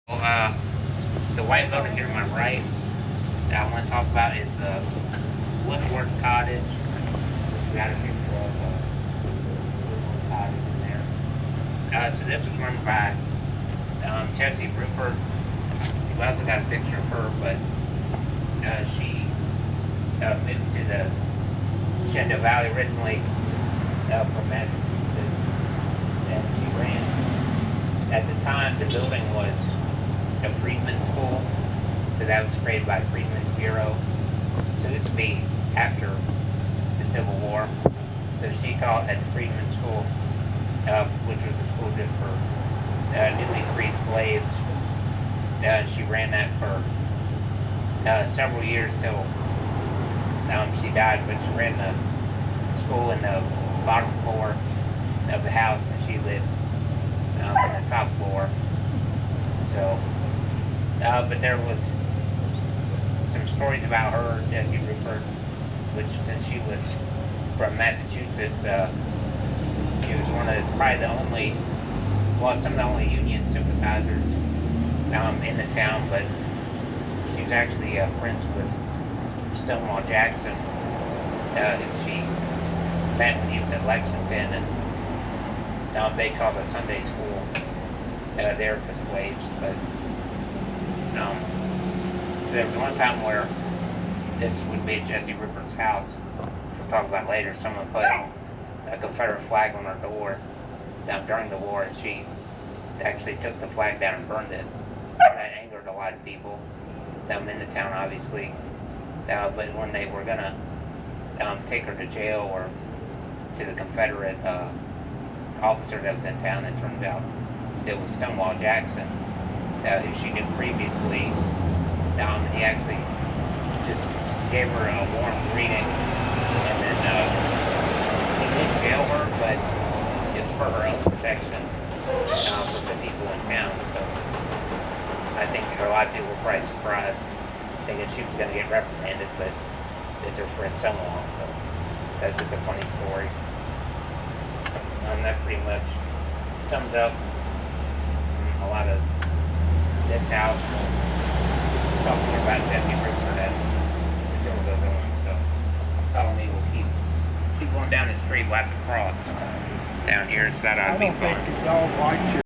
The white building here to my right that I want to talk about is the Woodward Cottage. We got a picture of Woodward Cottage in there. So this was run by Jessie Rupert. We also got a picture of her, but she moved to the Shenandoah Valley originally from Massanutten, and she ran. At the time, the building was a freedmen's school, so that was created by Freedmen's Bureau. So this would be after the Civil War. So she taught at the Freedmen's School, which was a school just for newly freed slaves. She ran that for several years till she died, but she ran the school in the bottom floor of the house, and she lived on the top floor. So, but there was some stories about her, Jessie Rupert, which since she was from Massachusetts, she was one of probably the only, well, some of the only Union sympathizers in the town, but she was actually friends with Stonewall Jackson, who she met when he was at Lexington, and they taught a Sunday school there to slaves. But so there was one time where this would be at Jessie Rupert's house, which we'll talk about later. Someone put a Confederate flag on her door during the war, and she actually took the flag down and burned it. That angered a lot of people in the town, obviously. But when they were gonna take her to jail or to the Confederate officer that was in town, it turned out it was Stonewall Jackson, who she knew previously. He actually just gave her a warm greeting, and then he didn't jail her, but it's for her own protection from the people in town. So I think a lot of people were probably surprised, thinking she was going to get reprimanded, but it's her friend Stonewall. So that's just a funny story. That pretty much sums up a lot of this house. We'll talk more about Jessie Rupert as the tour goes on. So follow me. We'll keep going down the street. We'll have to cross down here so that I don't think the dog likes you.